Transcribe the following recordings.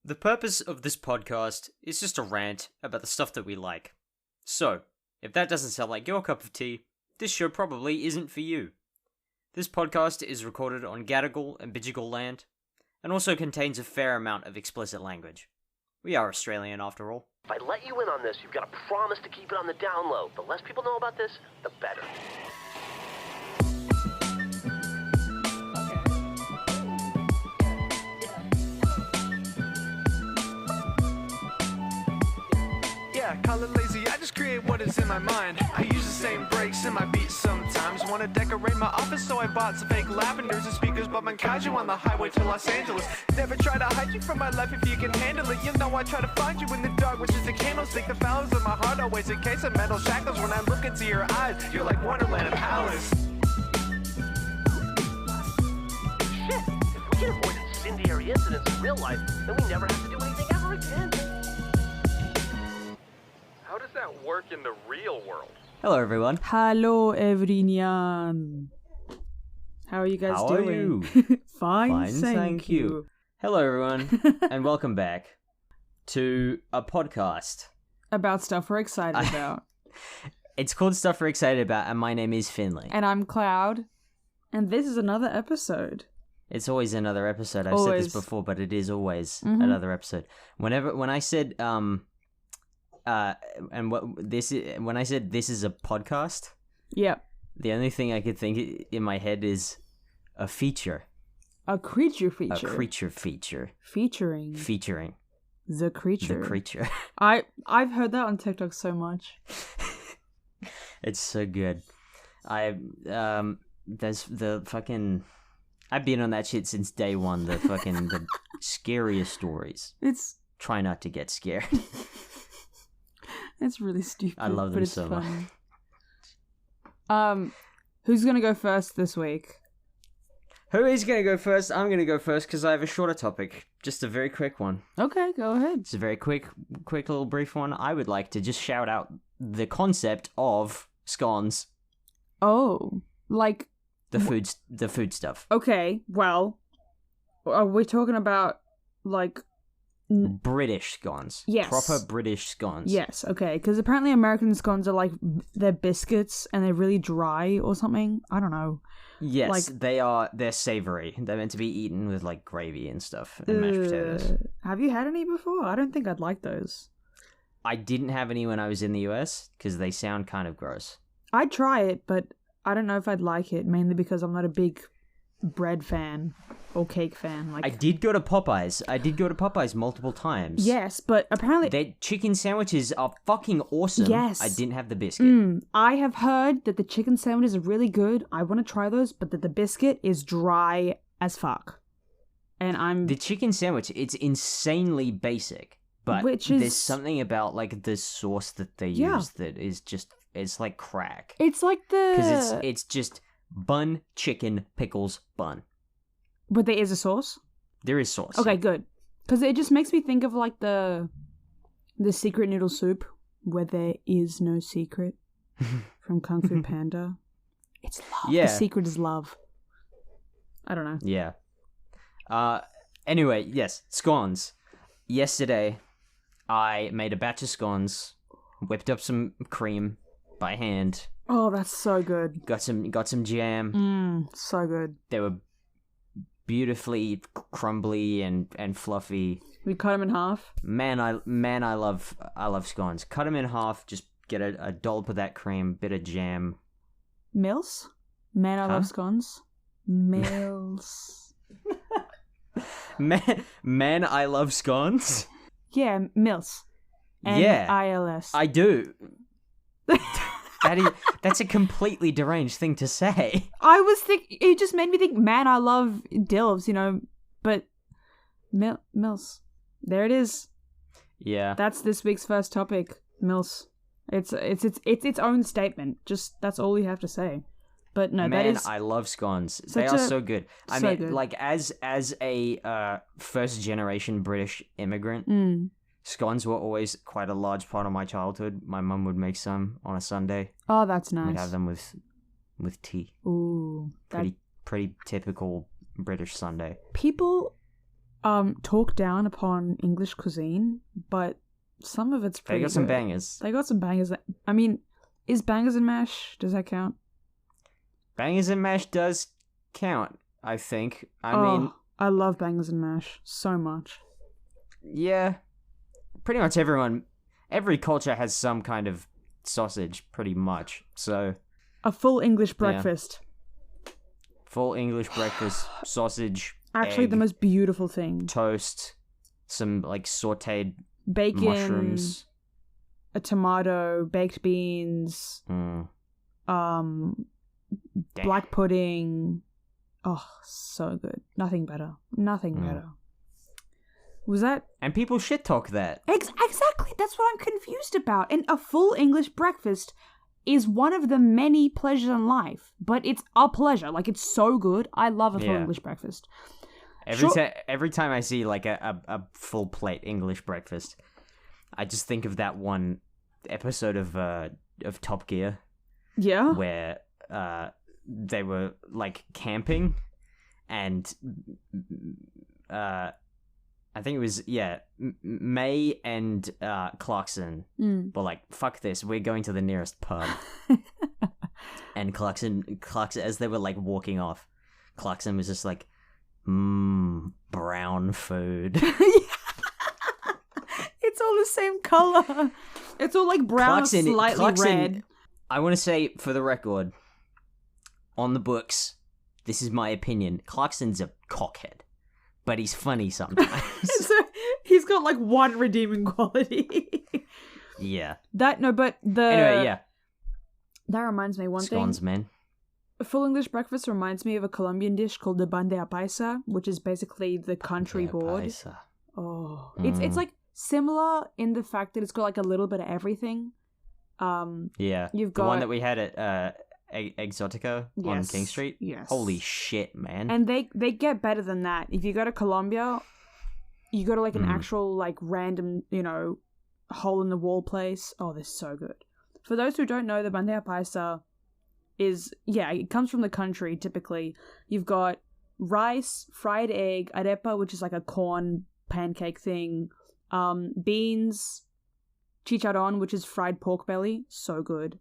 The purpose of this podcast is just a rant about the stuff that we like. So, if that doesn't sound like your cup of tea, this show probably isn't for you. This podcast is recorded on Gadigal and Bidjigal land, and also contains a fair amount of explicit language. We are Australian after all. If I let you in on this, you've got to promise to keep it on the down low. The less people know about this, the better. Yeah, call it lazy, I just create what is in my mind. I use the same breaks in my beats sometimes. Wanna decorate my office, so I bought some fake lavenders and speakers, but Mankaiju on the highway to Los Angeles. Never try to hide you from my life if you can handle it. You know I try to find you in the dark, which is the candlestick. The flowers of my heart always encase of metal shackles. When I look into your eyes, you're like Wonderland and Alice. Shit, if we can avoid incendiary incidents in real life, then we never have to do anything ever again. How does that work in the real world? Hello everyone. Hello, everyone. How are you guys How are doing? you? Fine, thank you. Hello everyone, and welcome back to a podcast. About stuff we're excited about. It's called Stuff We're Excited About, and my name is Finley. And I'm Cloud, and this is another episode. It's always another episode. I've said this before, but it is always another episode. When I said when I said this is a podcast, Yep. the only thing I could think in my head is a feature. A creature feature. A creature feature. Featuring the creature. The creature. I've heard that on TikTok so much. It's so good. There's the fucking... I've been on that shit since day one. The fucking the scariest stories. Try not to get scared. It's really stupid. I love them but it's so funny. much. Who's gonna go first this week? Who is going to go first? I'm going to go first because I have a shorter topic. Just a very quick one. Okay, go ahead. It's a very quick little brief one. I would like to just shout out the concept of scones. Oh, like The food stuff. okay. Well, are we talking about like? British scones. Yes. Proper British scones. Yes, okay. Because apparently American scones are like, they're biscuits and they're really dry or something. I don't know. Yes, Like- they're savory. They're meant to be eaten with like gravy and stuff and mashed potatoes. Have you had any before? I don't think I'd like those. I didn't have any when I was in the US because they sound kind of gross. I'd try it, but I don't know if I'd like it, mainly because I'm not a big bread fan or cake fan. Like I did go to Popeyes multiple times. Yes, but apparently... Their chicken sandwiches are fucking awesome. Yes. I didn't have the biscuit. I have heard that the chicken sandwiches are really good. I want to try those, but that the biscuit is dry as fuck. And The chicken sandwich, it's insanely basic, but there's something about like the sauce that they use that is just, it's like crack. It's like the... Because it's just bun, chicken, pickles, bun. But there is a sauce? There is sauce. Okay, good. Because it just makes me think of like the secret noodle soup where there is no secret from Kung Fu Panda. It's love. Yeah. The secret is love. I don't know. Yeah. Anyway, yes, scones. Yesterday, I made a batch of scones, whipped up some cream by hand. Oh, that's so good. Got some jam. So good. They were beautifully crumbly and fluffy. We cut them in half. I love scones. Cut them in half. Just get a dollop of that cream, bit of jam. MILS? Man, I love scones. MILS. Man, I love scones. Yeah, MILS. MILS. I do. That's a completely deranged thing to say. I was it just made me think, man, I love dilves, but MILS. There it is. Yeah. That's this week's first topic, MILS. It's its own statement. Just, that's all you have to say. But no, man, that is... I love scones. They are so good. I mean, good. like, as a first-generation British immigrant, scones were always quite a large part of my childhood. My mum would make some on a Sunday. Oh, that's nice. We'd have them with tea. Ooh. Pretty typical British Sunday. People talk down upon English cuisine, but some of it's pretty They got some good. bangers. They got some bangers. I mean, is bangers and mash, does that count? Bangers and mash does count, I think. I mean, I love bangers and mash so much. yeah. Pretty much every culture has some kind of sausage, pretty much. So, A full English breakfast. full English breakfast, sausage, Actually, egg, the most beautiful thing. toast, some like sauteed Bacon, mushrooms. a tomato, baked beans, Mm. Damn. black pudding. Oh, so good. Nothing better. Nothing better. Was that... And people shit talk that. Exactly. That's what I'm confused about. And a full English breakfast is one of the many pleasures in life. But it's a pleasure. Like, it's so good. I love a full Yeah. English breakfast. Every time I see like a full plate English breakfast, I just think of that one episode of Top Gear Yeah? where they were like camping, and I think it was May and Clarkson were like, "Fuck this, we're going to the nearest pub." And Clarkson, as they were like walking off, Clarkson was just like, brown food. It's all the same color. It's all like brown, slightly red. I want to say, for the record, on the books, this is my opinion, Clarkson's a cockhead, but he's funny sometimes. So he's got like one redeeming quality. Yeah. Anyway, yeah. That reminds me, one Scones, thing. man. Full English breakfast reminds me of a Colombian dish called the bandeja paisa, which is basically the country Yeah, board. paisa. Oh, it's like similar in the fact that it's got like a little bit of everything. Yeah. You've the one got- that we had at Exotica on Yes, King Street. yes. Holy shit, man. And they get better than that. If you go to Colombia, you go to like an actual like random, hole in the wall place. Oh, they're so good. For those who don't know, the bandeja paisa is, it comes from the country typically. You've got rice, fried egg, arepa, which is like a corn pancake thing, beans, chicharron, which is fried pork belly, so good,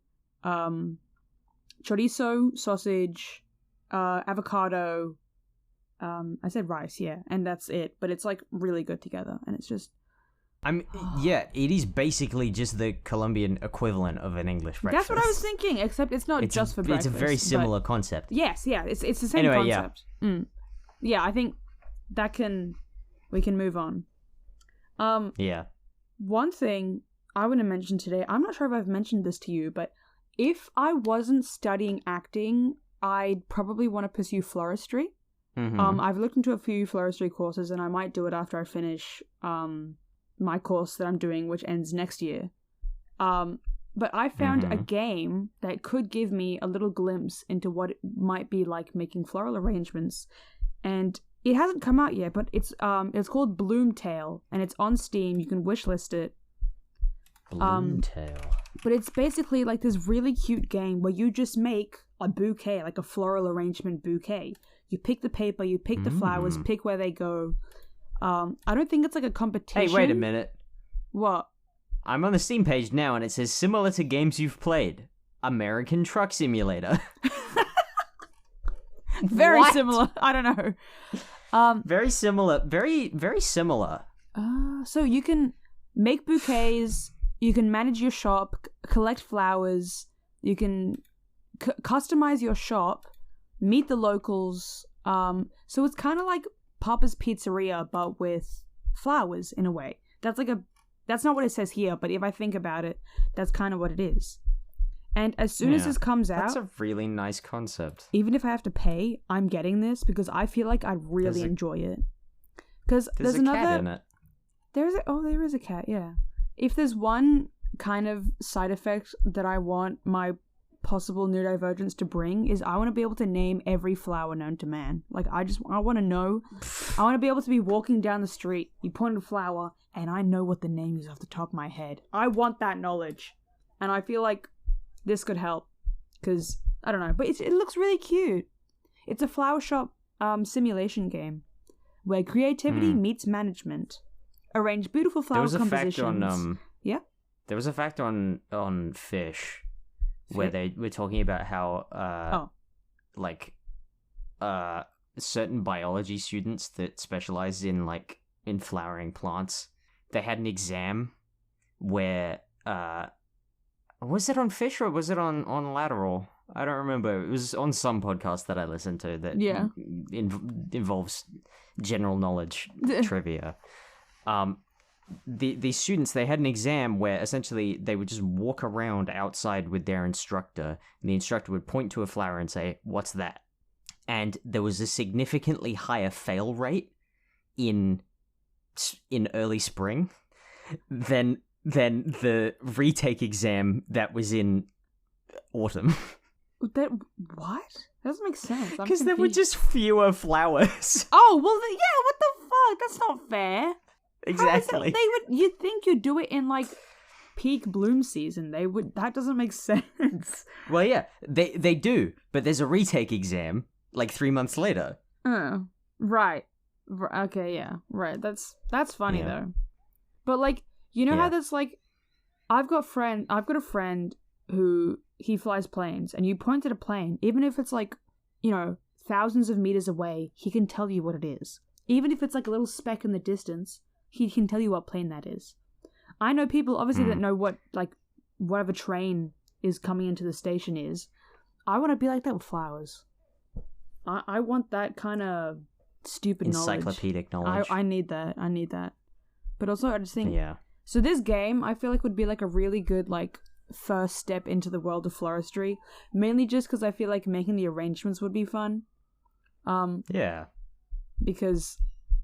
chorizo, sausage, avocado, I said rice, and that's it, but it's like really good together, and it's just... it is basically just the Colombian equivalent of an English breakfast. That's what I was thinking, except it's not just for breakfast. It's a very but- similar concept. Yes, it's the same Anyway, concept. Yeah, I think we can move on. Yeah. One thing I want to mention today, I'm not sure if I've mentioned this to you, but if I wasn't studying acting, I'd probably want to pursue floristry. Mm-hmm. I've looked into a few floristry courses, and I might do it after I finish my course that I'm doing, which ends next year. But I found a game that could give me a little glimpse into what it might be like making floral arrangements. And it hasn't come out yet, but it's called Bloomtail, and it's on Steam. You can wishlist it. Bloomtail. But it's basically like this really cute game where you just make a bouquet, like a floral arrangement bouquet. You pick the paper, you pick the flowers, pick where they go. I don't think it's like a competition. Hey, wait a minute. What? I'm on the Steam page now, and it says similar to games you've played. American Truck Simulator. Very What? similar. I don't know. Very similar. Very, very similar. So you can make bouquets, you can manage your shop, collect flowers, you can customize your shop, meet the locals. So it's kind of like Papa's Pizzeria, but with flowers in a way. That's not what it says here, but if I think about it, that's kind of what it is. And as soon as this comes out, That's a really nice concept. even if I have to pay, I'm getting this because I feel like I'd really enjoy it. Because There's a another cat in it. there is a cat, yeah. If there's one kind of side effect that I want my possible neurodivergence to bring is I want to be able to name every flower known to man. Like I want to know. I want to be able to be walking down the street, you point at a flower, and I know what the name is off the top of my head. I want that knowledge. And I feel like this could help. Because, I don't know, but it looks really cute. It's a flower shop simulation game where creativity meets management. Arrange beautiful flower There was a compositions. fact on Yeah? There was a fact on fish where they were talking about how certain biology students that specialize in flowering plants, they had an exam where was it on fish or was it on lateral? I don't remember. It was on some podcast that I listened to that involves general knowledge trivia. The students, they had an exam where essentially they would just walk around outside with their instructor, and the instructor would point to a flower and say, "What's that?" And there was a significantly higher fail rate in early spring than the retake exam that was in autumn. That what? That doesn't make sense. Because there were just fewer flowers. Oh well, yeah. What the fuck? That's not fair. Exactly. You'd think you'd do it in like peak bloom season. That doesn't make sense. Well, yeah, they do, but there's a retake exam like 3 months later. Oh, right. Okay, yeah, right. That's funny though. But like, you know how there's like, I've got a friend who he flies planes, and you point at a plane, even if it's like, thousands of meters away, he can tell you what it is. Even if it's like a little speck in the distance, he can tell you what plane that is. I know people, obviously, that know what, like, whatever train is coming into the station is. I want to be like that with flowers. I want that kind of stupid encyclopedic knowledge. I need that. But also, I just think... Yeah. So this game, I feel like, would be, like, a really good, like, first step into the world of floristry. Mainly just because I feel like making the arrangements would be fun. Yeah. Because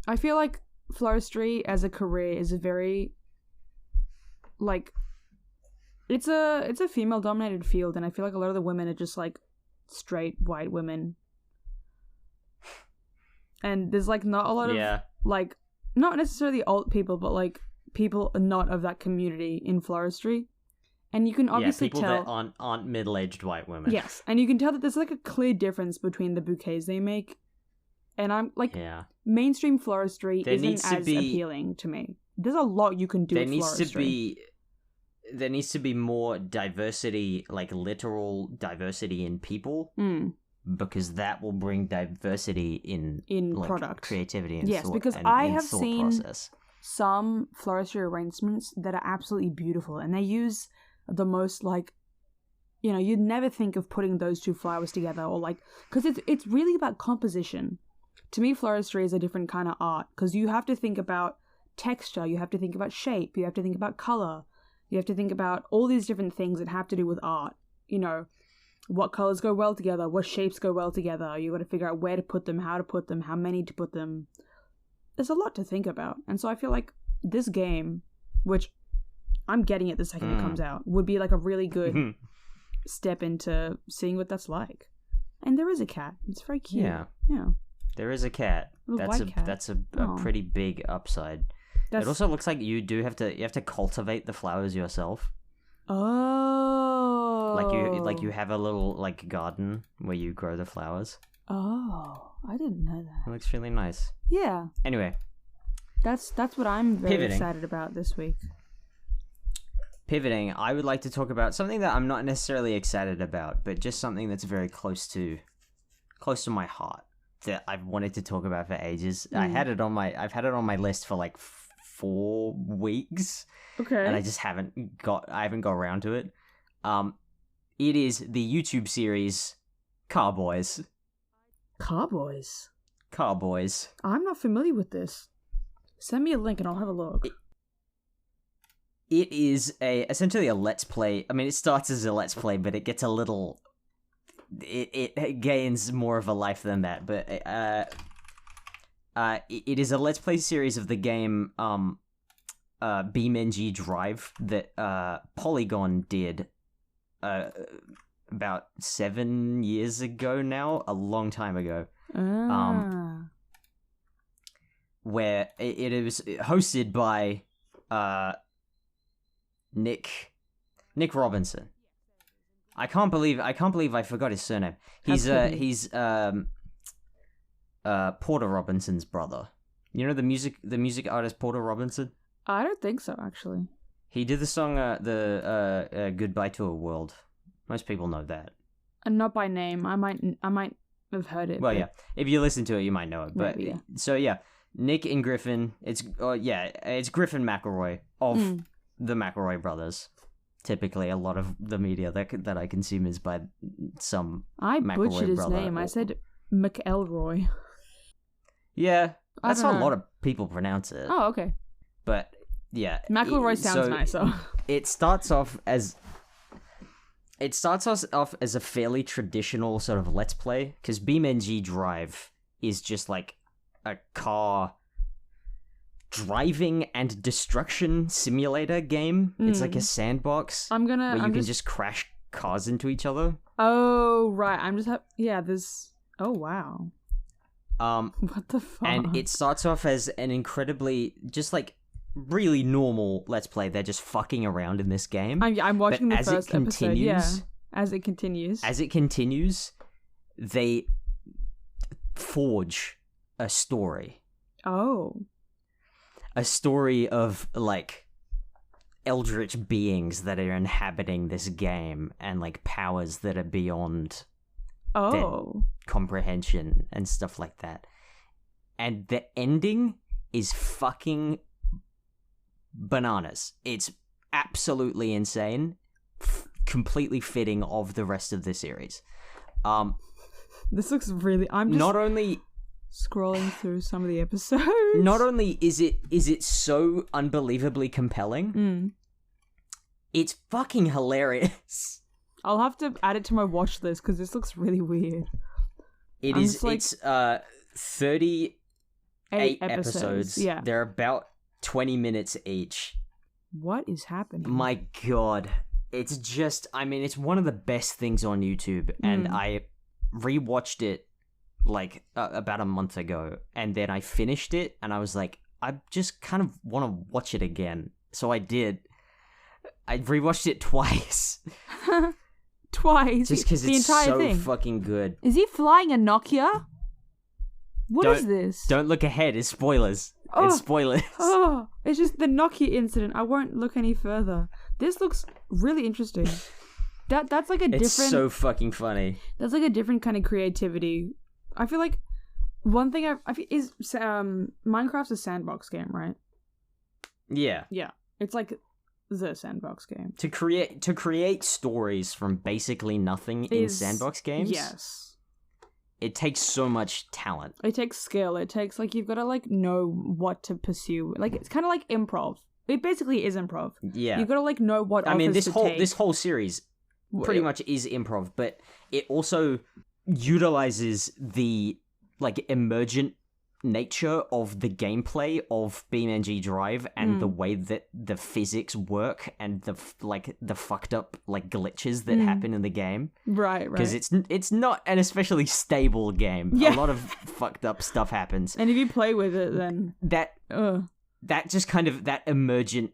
I feel like floristry as a career is a very, like, it's a female dominated field, and I feel like a lot of the women are just like straight white women, and there's like not a lot of like, not necessarily old people, but like people not of that community in floristry, and you can obviously people tell that aren't middle-aged white women. Yes, and you can tell that there's like a clear difference between the bouquets they make. And I'm like, mainstream floristry isn't as appealing to me. There's a lot you can do with floristry. There needs to be more diversity, like literal diversity in people, because that will bring diversity in like, product creativity. And yes, thought, because and, I and have thought seen process. Some floristry arrangements that are absolutely beautiful, and they use the most like, you'd never think of putting those two flowers together, or like, because it's really about composition. To me, floristry is a different kind of art, because you have to think about texture, you have to think about shape, you have to think about color, you have to think about all these different things that have to do with art. What colors go well together, what shapes go well together, you got to figure out where to put them, how many to put them. There's a lot to think about, and so I feel like this game, which I'm getting it the second it comes out, would be like a really good step into seeing what that's like. And there is a cat. It's very cute. Yeah. There is a cat. That's a pretty big upside. It also looks like you have to cultivate the flowers yourself. Oh. Like you have a little like garden where you grow the flowers. Oh, I didn't know that. It looks really nice. Yeah. Anyway, that's what I'm very excited about this week. Pivoting, I would like to talk about something that I'm not necessarily excited about, but just something that's very close to my heart, that I've wanted to talk about for ages. I've had it on my list for like 4 weeks. Okay. And I just haven't got around to it. It is the YouTube series Carboys. Carboys? Carboys. I'm not familiar with this. Send me a link and I'll have a look. It is essentially a Let's Play. I mean, it starts as a Let's Play, but it gets a little... It gains more of a life than that. But it is a Let's Play series of the game BeamNG Drive that Polygon did about 7 years ago now, a long time ago. Where it was hosted by Nick Robinson. I can't believe I forgot his surname. He's Porter Robinson's brother. You know the music artist Porter Robinson? I don't think so, actually. He did the song Goodbye to a World. Most people know that. And not by name. I might have heard it. Well, but yeah. If you listen to it, you might know it. But maybe, yeah. So yeah, Nick and Griffin. It's Griffin McElroy of the McElroy brothers. Typically, a lot of the media that I consume is by some. I McElroy butchered his brother. name. I said McElroy. Yeah, I that's don't how a know. lot of people pronounce it. Oh, okay. But yeah, McElroy sounds nicer. It starts off as a fairly traditional sort of let's play, because BeamNG Drive is just like a car driving and destruction simulator game. It's like a sandbox where you can just crash cars into each other. Oh, right. There's... Oh, wow. What the fuck? And it starts off as an incredibly, just like, really normal let's play. They're just fucking around in this game. I'm watching But the first episode, yeah. As it continues, they forge a story. Oh. A story of, like, eldritch beings that are inhabiting this game and, like, powers that are beyond Oh. comprehension and stuff like that. And the ending is fucking bananas. It's absolutely insane. Completely fitting of the rest of the series. This looks really... I'm just Not only scrolling through some of the episodes. Not only is it so unbelievably compelling, it's fucking hilarious. I'll have to add it to my watch list because this looks really weird. It's 38 episodes. Yeah. They're about 20 minutes each. What is happening? My god. It's just, I mean, it's one of the best things on YouTube, and I rewatched it like about a month ago, and then I finished it, and I was like, I just kind of want to watch it again. So I did. I rewatched it twice. Twice? Just because the it's entire so thing. fucking good. Is he flying a Nokia? What is this? Don't look ahead, it's spoilers. Oh. It's spoilers. Oh, it's just the Nokia incident. I won't look any further. This looks really interesting. That's like a different... It's so fucking funny. That's like a different kind of creativity. I feel like one thing I feel is Minecraft's a sandbox game, right? Yeah. Yeah, it's like the sandbox game. To create stories from basically nothing in sandbox games. Yes. It takes so much talent. It takes skill. It takes like you've got to like know what to pursue. Like it's kind of like improv. It basically is improv. Yeah. You've got to like know what. I mean, offers to take. this whole series pretty much is improv, but it also utilizes the like emergent nature of the gameplay of BeamNG Drive and the way that the physics work and the fucked up like glitches that happen in the game. Right. Because it's not an especially stable game. Yeah. A lot of fucked up stuff happens. And if you play with it, then that just kind of that emergent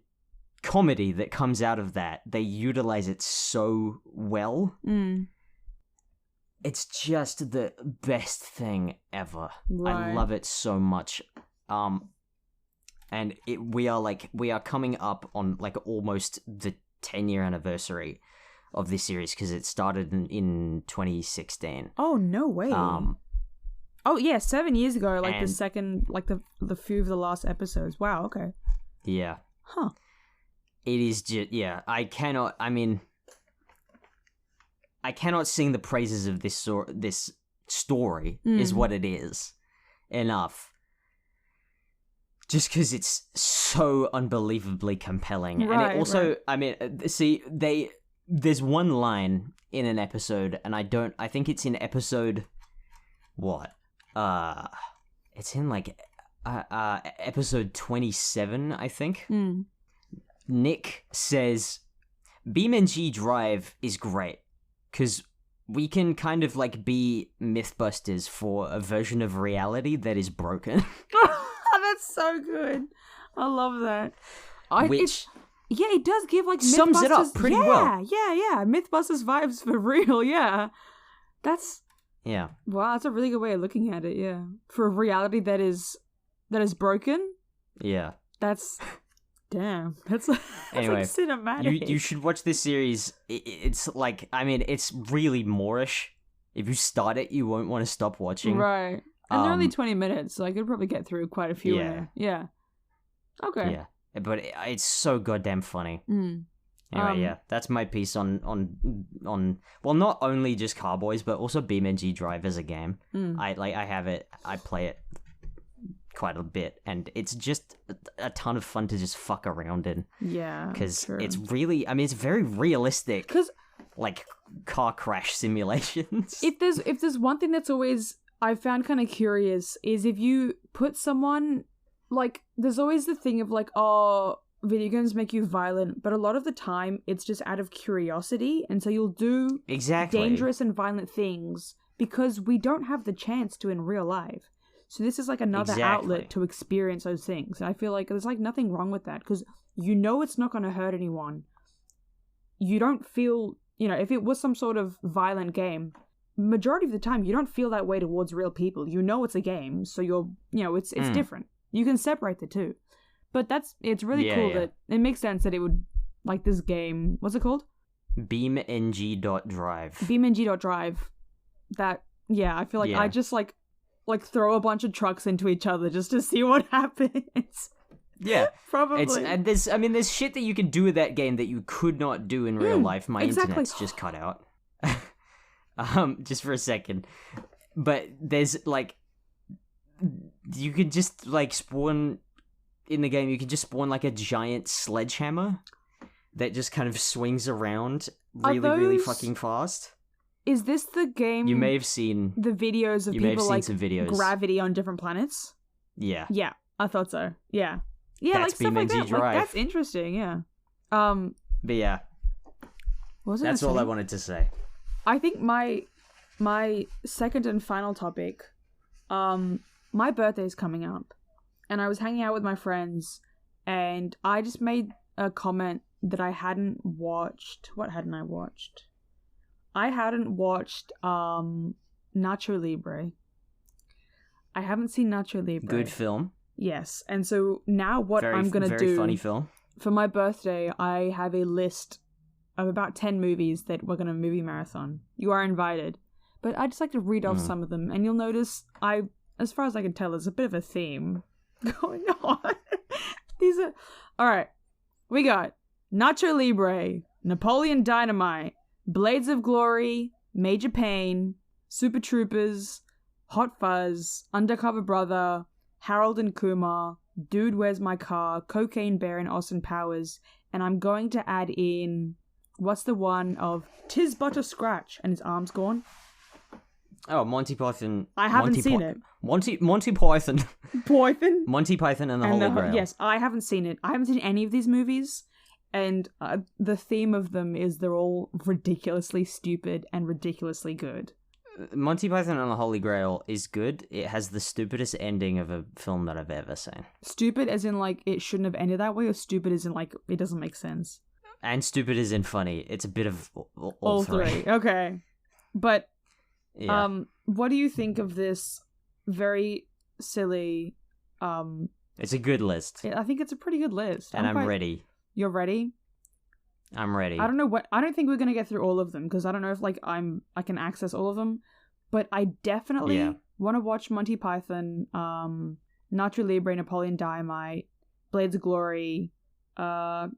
comedy that comes out of that, they utilize it so well. It's just the best thing ever. Right. I love it so much. And we are coming up on like almost the 10-year anniversary of this series because it started in 2016. Oh no way. Oh yeah, 7 years ago, like the second, like the few of the last episodes. Wow. Okay. Yeah. Huh. It is just I cannot sing the praises of this story is what it is enough. Just because it's so unbelievably compelling. Right, and it also, right. I mean, see, there's one line in an episode, and I think it's in episode, what? It's in like, episode 27, I think. Nick says, BeamNG Drive is great. Because we can kind of like be Mythbusters for a version of reality that is broken. That's so good. I love that. It does give like sums it up Mythbusters- pretty well. Yeah. Mythbusters vibes for real. Yeah, Yeah. wow. That's a really good way of looking at it. Yeah, for a reality that is that is broken. Yeah. That's damn. That's Anyway, like cinematic. You should watch this series. It's like, I mean, it's really Moorish. If you start it, you won't want to stop watching. Right. And they're only 20 minutes, so I could probably get through quite a few. Yeah. Yeah. Okay. Yeah, but it's so goddamn funny. Mm. Anyway, yeah, that's my piece on well, not only just Carboys, but also BeamNG Drive as a game. I have it. I play it quite a bit, and it's just a ton of fun to just fuck around in. Yeah, because true. it's really, I mean, it's very realistic. 'Cause like car crash simulations. if there's one thing that's always I found kind of curious is if you put someone like there's always the thing of like, oh, video games make you violent, but a lot of the time it's just out of curiosity, and so you'll do exactly dangerous and violent things because we don't have the chance to in real life. So this is like another outlet to experience those things. And I feel like there's like nothing wrong with that because you know it's not going to hurt anyone. You don't feel, if it was some sort of violent game, majority of the time you don't feel that way towards real people. You know it's a game, so you're, it's different. You can separate the two. But it's really cool that it makes sense that it would, like this game, what's it called? BeamNG.Drive. BeamNG.Drive. That, I feel like I just like throw a bunch of trucks into each other just to see what happens. Yeah. Probably. And there's shit that you can do with that game that you could not do in real life. My internet's just cut out. Just for a second. But there's like, you could just like spawn in the game, you could just spawn like a giant sledgehammer that just kind of swings around really fucking fast. Is this the game? You may have seen the videos of people like some videos. Gravity on different planets. Yeah. Yeah, I thought so. Yeah. Yeah, that's like stuff like that. Drive. Like, that's interesting. Yeah. But yeah, that's all I wanted to say. I think my second and final topic, my birthday's coming up, and I was hanging out with my friends, and I just made a comment that I hadn't watched. What hadn't I watched? I hadn't watched Nacho Libre. I haven't seen Nacho Libre. Good film. Yes, and so now what I'm going to do... Very funny film. For my birthday, I have a list of about 10 movies that we're going to movie marathon. You are invited. But I'd just like to read off some of them, and you'll notice, as far as I can tell, there's a bit of a theme going on. These are... Alright, we got Nacho Libre, Napoleon Dynamite, Blades of Glory, Major Payne, Super Troopers, Hot Fuzz, Undercover Brother, Harold and Kumar, Dude, Where's My Car, Cocaine Bear and Austin Powers, and I'm going to add in, what's the one of 'Tis But a Scratch and his arm's gone? Oh, Monty Python. I haven't seen it. Monty Python. Python? Monty Python and the Holy Grail. Yes, I haven't seen it. I haven't seen any of these movies. And the theme of them is they're all ridiculously stupid and ridiculously good. Monty Python and the Holy Grail is good. It has the stupidest ending of a film that I've ever seen. Stupid as in, like, it shouldn't have ended that way, or stupid as in, like, it doesn't make sense? And stupid as in funny. It's a bit of all three. Okay. But, yeah. what do you think of this very silly... It's a good list. I think it's a pretty good list. And I'm ready. You're ready? I'm ready. I don't know I don't think we're going to get through all of them, because I don't know if, like, I can access all of them. But I definitely want to watch Monty Python, Nacho Libre, Napoleon Dynamite, Blades of Glory, and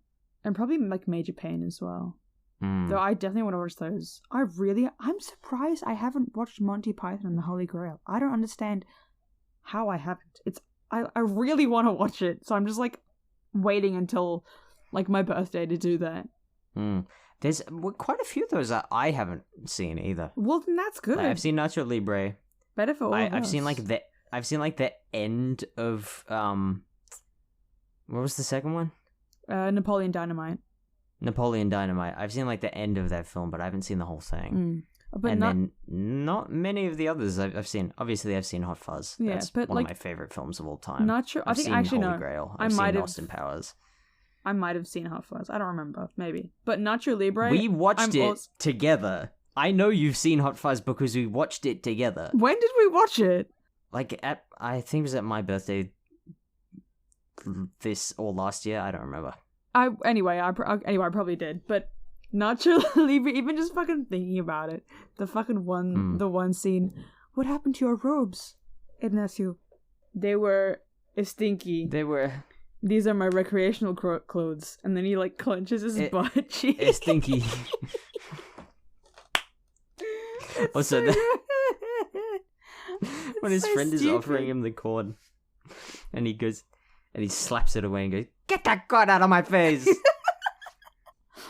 probably, like, Major Payne as well. Though I definitely want to watch those. I'm surprised I haven't watched Monty Python and the Holy Grail. I don't understand how I haven't. I really want to watch it, so I'm just, like, waiting until, like, my birthday to do that. There's quite a few of those that I haven't seen either. Well, then that's good. Like, I've seen Nacho Libre. Better for all of us. I've seen like the end of what was the second one? Napoleon Dynamite. Napoleon Dynamite. I've seen like the end of that film, but I haven't seen the whole thing. But then not many of the others I've seen. Obviously, I've seen Hot Fuzz. Yeah, that's but one like, of my favorite films of all time. Not sure. I've I think seen actually Holy no. Grail. I I've might seen have Austin Powers. I might have seen Hot Fuzz. I don't remember. Maybe. But Nacho Libre. We watched it together. I know you've seen Hot Fuzz because we watched it together. When did we watch it? Like I think it was at my birthday this or last year. I don't remember. I probably did, but naturally, even just fucking thinking about it, the one scene. What happened to your robes, Ignacio? They were stinky. These are my recreational clothes, and then he like clenches his butt cheek. Stinky. Also, when his friend is offering him the corn, and he goes, and he slaps it away and goes, "Get that gun out of my face!"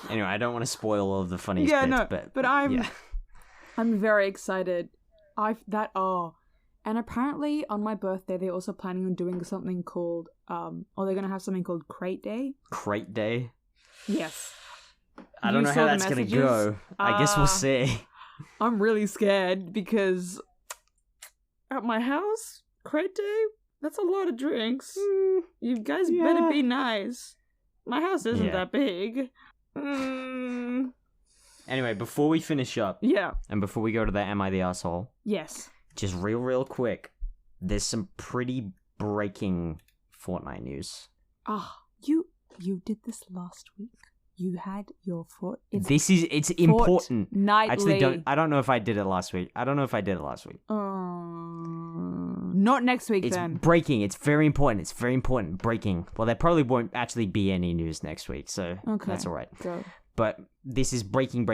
Anyway, I don't want to spoil all of the funniest bits, but I'm very excited. And apparently on my birthday they're also planning on doing something called they're gonna have something called Crate Day. Crate Day? Yes. I don't know how that's gonna go. I guess we'll see. I'm really scared because at my house, Crate Day, that's a lot of drinks. You guys better be nice. My house isn't that big. Anyway, before we finish up, and before we go to the Am I the Asshole? Yes. Just real quick, there's some pretty breaking Fortnite news. You did this last week. You had your foot. It's important. Nightly. I don't know if I did it last week. Not next week. It's then. Breaking. It's very important. It's very important. Breaking. Well, there probably won't actually be any news next week, so that's all right. Go. But this is breaking.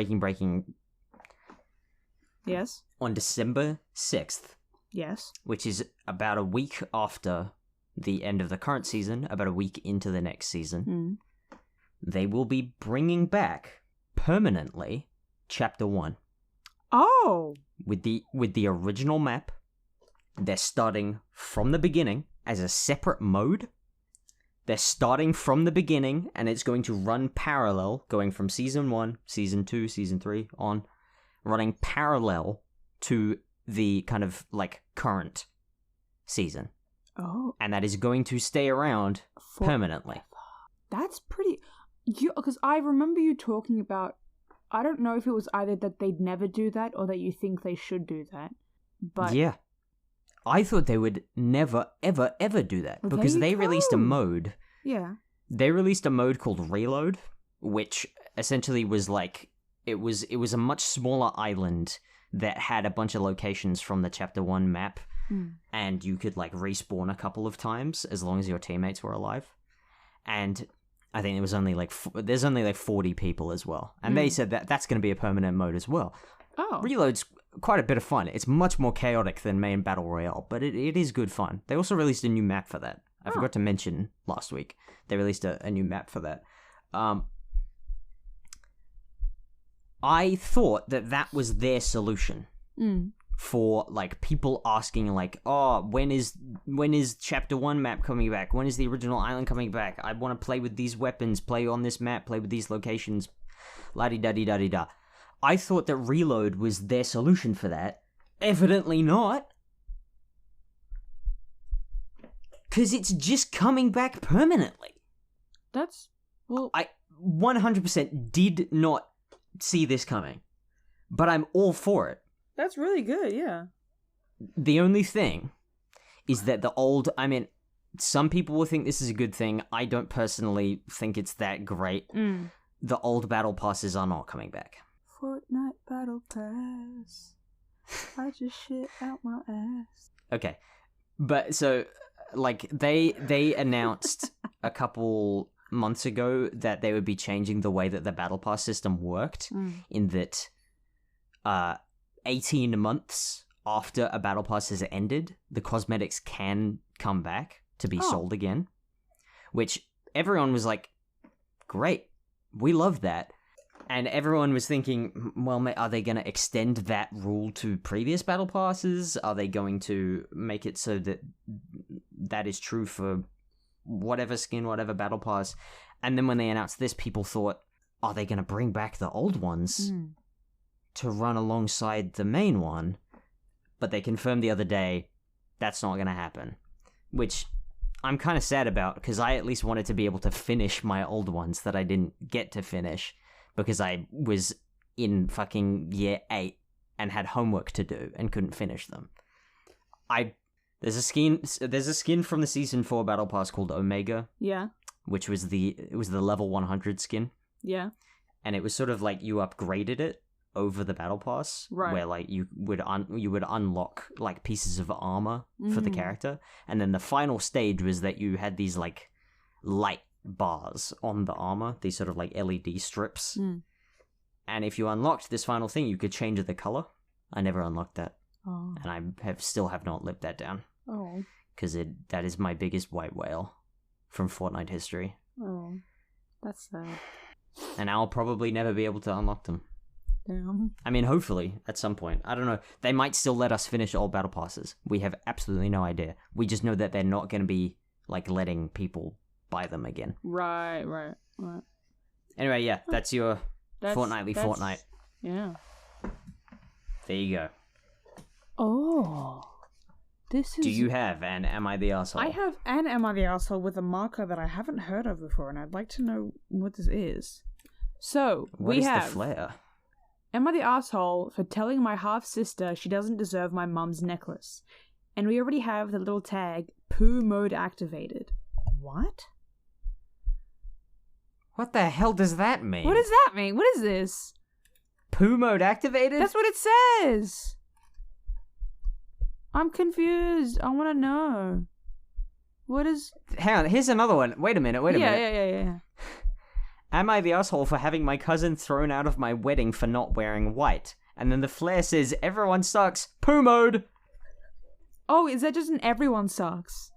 Yes. On December 6th. Yes. Which is about a week after the end of the current season, about a week into the next season. They will be bringing back permanently Chapter 1. Oh! With the original map. They're starting from the beginning as a separate mode. They're starting from the beginning, and it's going to run parallel, going from Season 1, Season 2, Season 3, on, running parallel to the kind of, like, current season. Oh. And that is going to stay around permanently. That's pretty... Because I remember you talking about... I don't know if it was either that they'd never do that or that you think they should do that, but... Yeah. I thought they would never, ever, ever do that, because they released a mode. Yeah. They released a mode called Reload, which essentially was like... It was a much smaller island that had a bunch of locations from the Chapter 1 map, and you could, like, respawn a couple of times as long as your teammates were alive. And I think there was only, like, there's only, like, 40 people as well. And they said that that's going to be a permanent mode as well. Oh. Reload's quite a bit of fun. It's much more chaotic than main Battle Royale, but it is good fun. They also released a new map for that. I forgot to mention last week. They released a new map for that. I thought that was their solution for, like, people asking, like, oh, when is Chapter 1 map coming back? When is the original island coming back? I want to play with these weapons, play on this map, play with these locations, la-di-da-di-da-di-da. I thought that Reload was their solution for that. Evidently not. Because it's just coming back permanently. That's... Well... I 100% did not see this coming. But I'm all for it. That's really good, yeah. The only thing is that some people will think this is a good thing. I don't personally think it's that great. The old battle passes are not coming back. Fortnite Battle Pass. I just shit out my ass. Okay. But so, like, they announced a couple months ago that they would be changing the way that the battle pass system worked, in that 18 months after a battle pass has ended, the cosmetics can come back to be sold again, which everyone was like, great, we love that. And everyone was thinking, well, are they going to extend that rule to previous battle passes? Are they going to make it so that that is true for whatever skin, whatever battle pass? And then when they announced this, people thought, are they going to bring back the old ones to run alongside the main one? But they confirmed the other day that's not going to happen, which I'm kind of sad about, because I at least wanted to be able to finish my old ones that I didn't get to finish because I was in fucking year 8 and had homework to do and couldn't finish them. There's a skin from the Season 4 Battle Pass called Omega, Yeah. which was the level 100 skin. Yeah. And it was sort of like you upgraded it over the Battle Pass, Right. where like you would unlock like pieces of armor for the character, and then the final stage was that you had these like light bars on the armor, these sort of like LED strips. And if you unlocked this final thing, you could change the color. I never unlocked that, and I still have not lived that down. Oh. Because that is my biggest white whale from Fortnite history. Oh. That's sad. And I'll probably never be able to unlock them. Damn. I mean, hopefully, at some point. I don't know. They might still let us finish all battle passes. We have absolutely no idea. We just know that they're not going to be, like, letting people buy them again. Right. Anyway, yeah, that's your fortnightly that's- fortnight. Yeah. There you go. Oh. This is... Do you have an Am I the Arsehole? I have an Am I the Arsehole with a marker that I haven't heard of before, and I'd like to know what this is. So, What we is have... the flare? Am I the asshole for telling my half-sister she doesn't deserve my mum's necklace? And we already have the little tag, poo mode activated. What? What the hell does that mean? What does that mean? What is this? Poo mode activated? That's what it says! I'm confused. I want to know. What is... Hang on, here's another one. Wait a minute. Yeah. Am I the asshole for having my cousin thrown out of my wedding for not wearing white? And then the flare says, everyone sucks, poo mode! Oh, is that just an everyone sucks?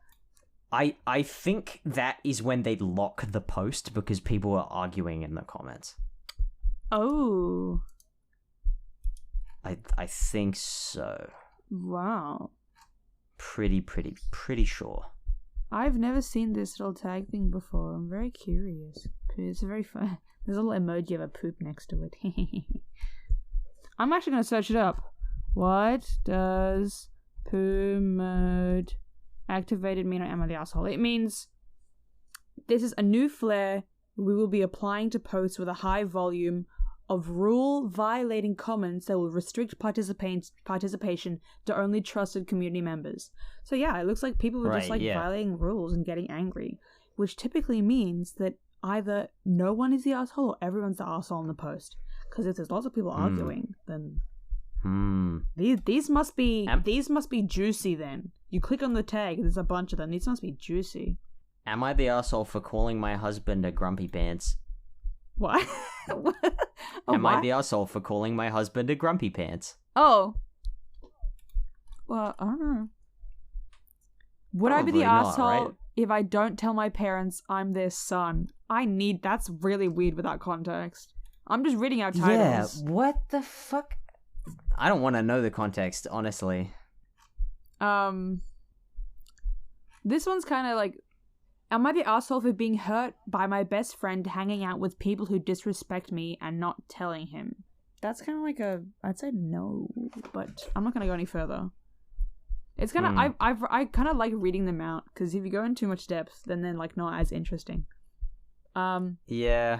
I think that is when they lock the post because people are arguing in the comments. Oh. I think so. Wow. Pretty sure. I've never seen this little tag thing before. I'm very curious. It's very fun. There's a little emoji of a poop next to it. I'm actually going to search it up. What does poo mode activated mean on Am I the Asshole? It means this is a new flare we will be applying to posts with a high volume of rule-violating comments that will restrict participation to only trusted community members. So yeah, it looks like people were just violating rules and getting angry, which typically means that either no one is the asshole or everyone's the asshole in the post. Because if there's lots of people arguing, then these must be juicy. Then you click on the tag, there's a bunch of them. These must be juicy. Am I the asshole for calling my husband a grumpy pants? What? Am I the asshole for calling my husband a grumpy pants? Oh. Well, I don't know. Would I be the asshole if I don't tell my parents I'm their son? That's really weird without context. I'm just reading out titles. Yeah, what the fuck? I don't want to know the context, honestly. This one's kind of like, am I the asshole for being hurt by my best friend hanging out with people who disrespect me and not telling him? That's kind of like I'd say no, but I'm not going to go any further. It's kind of, I kind of like reading them out, because if you go in too much depth, then they're like not as interesting. Yeah.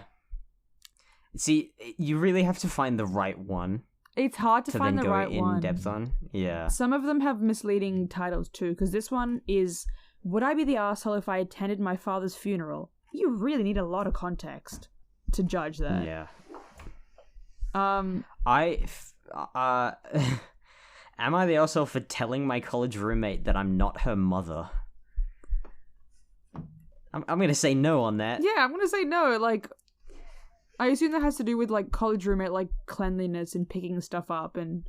See, you really have to find the right one. It's hard to find the right one. To then go in depth on. Yeah. Some of them have misleading titles too, because this one is, would I be the asshole if I attended my father's funeral? You really need a lot of context to judge that. Yeah. Am I the asshole for telling my college roommate that I'm not her mother? I'm gonna say no on that. Yeah, I'm gonna say no. Like, I assume that has to do with like college roommate, like cleanliness and picking stuff up and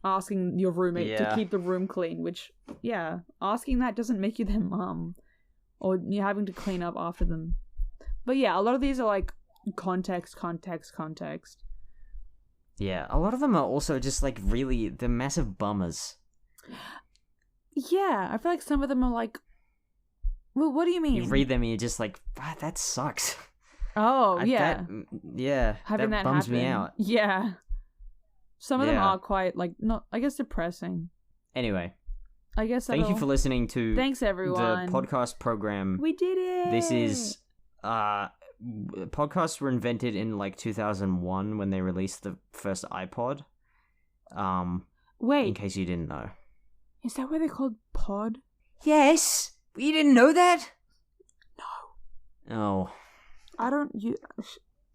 asking your roommate to keep the room clean. Which, yeah, asking that doesn't make you their mum, or you're having to clean up after them. But yeah, a lot of these are like context. Yeah, a lot of them are also just like really, they're massive bummers. Yeah, I feel like some of them are like, well, what do you mean? You read them and you're just like, that sucks. Oh, yeah. Having that bums me out. Yeah. Some of them are quite, like, not, I guess, depressing. Anyway. I guess thank you for listening to Thanks, everyone. The podcast program. We did it! This is, podcasts were invented in, like, 2001 when they released the first iPod. Wait. In case you didn't know. Is that why they're called pod? Yes. You didn't know that? No. Oh. I don't.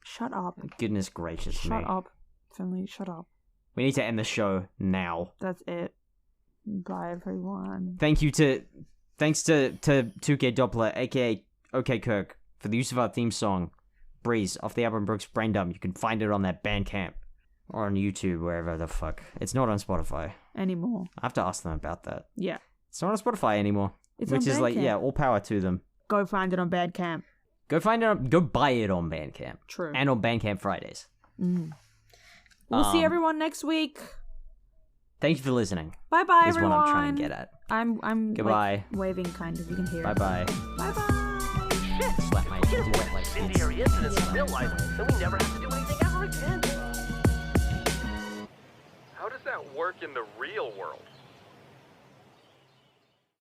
Shut up. Goodness gracious me. Shut up, Finley. Shut up. We need to end the show now. That's it. Bye, everyone. Thanks to 2K Doppler, aka OK Kirk, for the use of our theme song, Breeze, off the album Brooks Braindump. You can find it on that Bandcamp. Or on YouTube, wherever the fuck. It's not on Spotify. Anymore. I have to ask them about that. Yeah. It's not on Spotify anymore. It's which on is like, Bandcamp. yeah, all power to them. Go find it on Bandcamp. Go buy it on Bandcamp. True. And on Bandcamp Fridays. We'll see everyone next week. Thank you for listening. Bye bye, is everyone. what I'm trying to get at. I'm Goodbye. like, waving kind of. You can hear it. Bye bye. Bye bye. Shit! Slap my We can do avoid it like incendiary this. incidents in real life, then we never have to do anything ever again. How does that work in the real world?